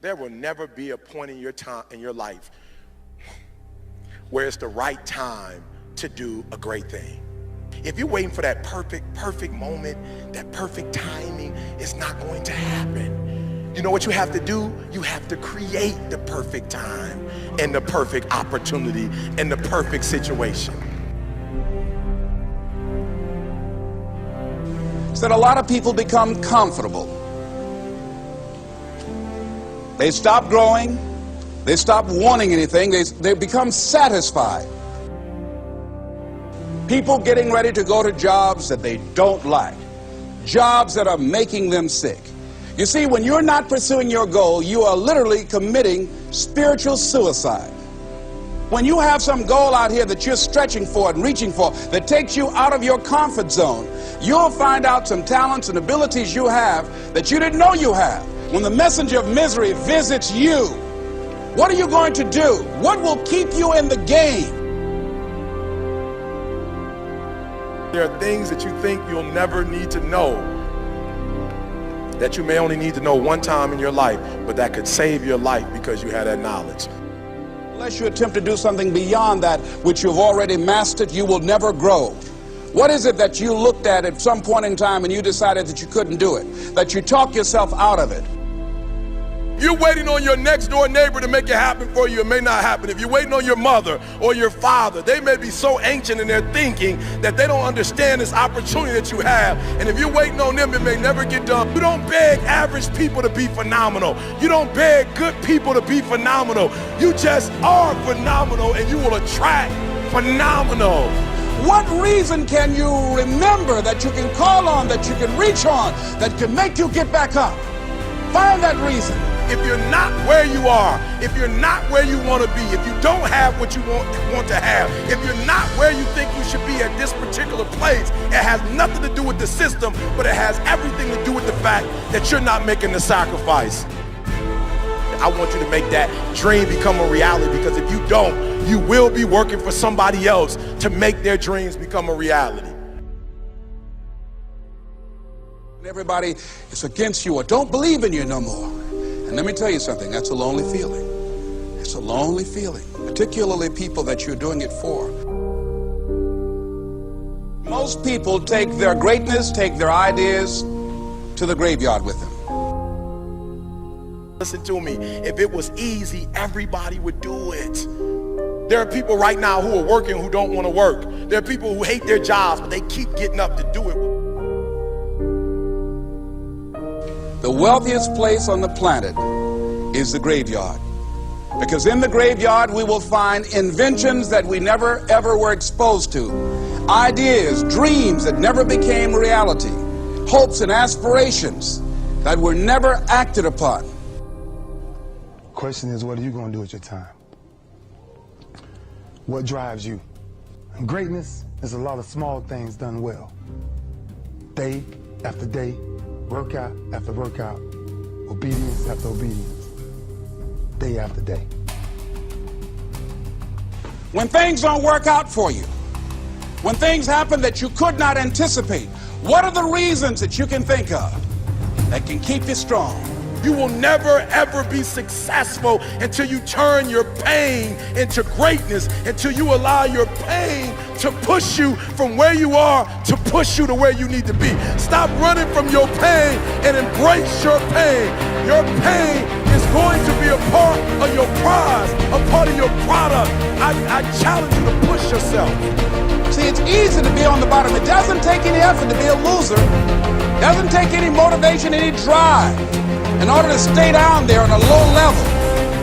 There will never be a point in your time, in your life, where it's the right time to do a great thing. If you're waiting for that perfect moment, that perfect timing, it's not going to happen. You know what you have to do? You have to create the perfect time and the perfect opportunity and the perfect situation. So that a lot of people become comfortable. They stop growing. They stop wanting anything. They become satisfied. People getting ready to go to jobs that they don't like. Jobs that are making them sick. You see, when you're not pursuing your goal, you are literally committing spiritual suicide. When you have some goal out here that you're stretching for and reaching for that takes you out of your comfort zone, you'll find out some talents and abilities you have that you didn't know you have. When the messenger of misery visits you, what are you going to do? What will keep you in the game? There are things that you think you'll never need to know, that you may only need to know one time in your life, but that could save your life because you had that knowledge. Unless you attempt to do something beyond that which you've already mastered, you will never grow. What is it that you looked at some point in time and you decided that you couldn't do it, that you talked yourself out of it? You're waiting on your next door neighbor to make it happen for you. It may not happen. If you're waiting on your mother or your father, they may be so ancient in their thinking that they don't understand this opportunity that you have. And if you're waiting on them, it may never get done. You don't beg average people to be phenomenal. You don't beg good people to be phenomenal. You just are phenomenal, and you will attract phenomenal. What reason can you remember that you can call on, that you can reach on, that can make you get back up? Find that reason. If you're not where you are, if you're not where you want to be, if you don't have what you want to have, if you're not where you think you should be at this particular place, it has nothing to do with the system, but it has everything to do with the fact that you're not making the sacrifice. I want you to make that dream become a reality, because if you don't, you will be working for somebody else to make their dreams become a reality. Everybody is against you or don't believe in you no more. And let me tell you something, that's a lonely feeling. It's a lonely feeling, particularly people that you're doing it for. Most people take their greatness, take their ideas to the graveyard with them. Listen to me, if it was easy, everybody would do it. There are people right now who are working who don't want to work. There are people who hate their jobs, but they keep getting up to do it. The wealthiest place on the planet is the graveyard. Because in the graveyard we will find inventions that we never ever were exposed to. Ideas, dreams that never became reality. Hopes and aspirations that were never acted upon. The question is, what are you going to do with your time? What drives you? And greatness is a lot of small things done well. Day after day, workout after workout, obedience after obedience, day after day. When things don't work out for you, when things happen that you could not anticipate, what are the reasons that you can think of that can keep you strong? You will never ever be successful until you turn your pain into greatness, until you allow your pain to push you from where you are to push you to where you need to be. Stop running from your pain and embrace your pain. Your pain is going to be a part of your prize, a part of your product. I challenge you to push yourself. See, it's easy to be on the bottom. It doesn't take any effort to be a loser. It doesn't take any motivation, any drive in order to stay down there on a low level.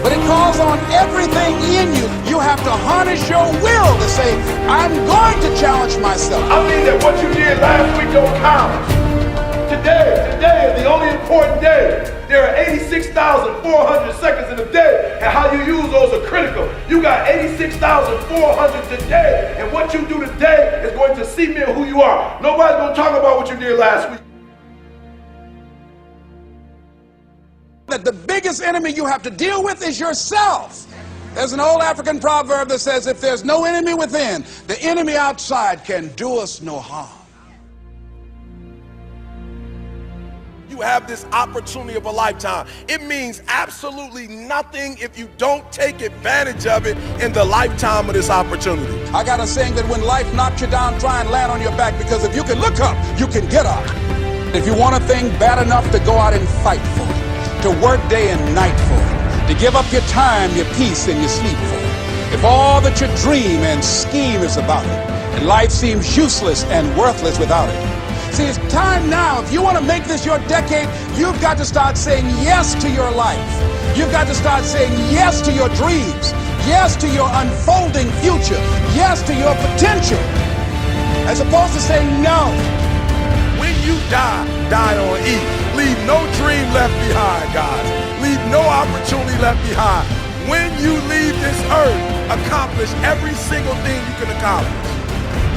But it calls on everything in you. You have to harness your will to say, I'm going to challenge myself. I mean that what you did last week don't count. Today is the only important day. There are 86,400 seconds in a day, and how you use those are critical. You got 86,400 today, and what you do today is going to cement who you are. Nobody's going to talk about what you did last week. That the biggest enemy you have to deal with is yourself. There's an old African proverb that says, if there's no enemy within, the enemy outside can do us no harm. You you have this opportunity of a lifetime. It means absolutely nothing if you don't take advantage of it in the lifetime of this opportunity. I got a saying that when life knocks you down, try and land on your back, because if you can look up, you can get up. If you want a thing bad enough to go out and fight for it, to work day and night for it, to give up your time, your peace, and your sleep for it, if all that you dream and scheme is about it, and life seems useless and worthless without it. See, it's time now. If you want to make this your decade, you've got to start saying yes to your life. You've got to start saying yes to your dreams, yes to your unfolding future, yes to your potential, as opposed to saying no. When you die, die on E. Leave no dream left behind, guys. Leave no opportunity left behind. When you leave this earth, accomplish every single thing you can accomplish.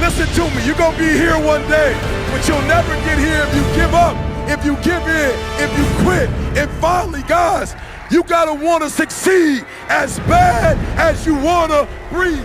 Listen to me, you're going to be here one day, but you'll never get here if you give up, if you give in, if you quit. And finally, guys, you got to want to succeed as bad as you want to breathe.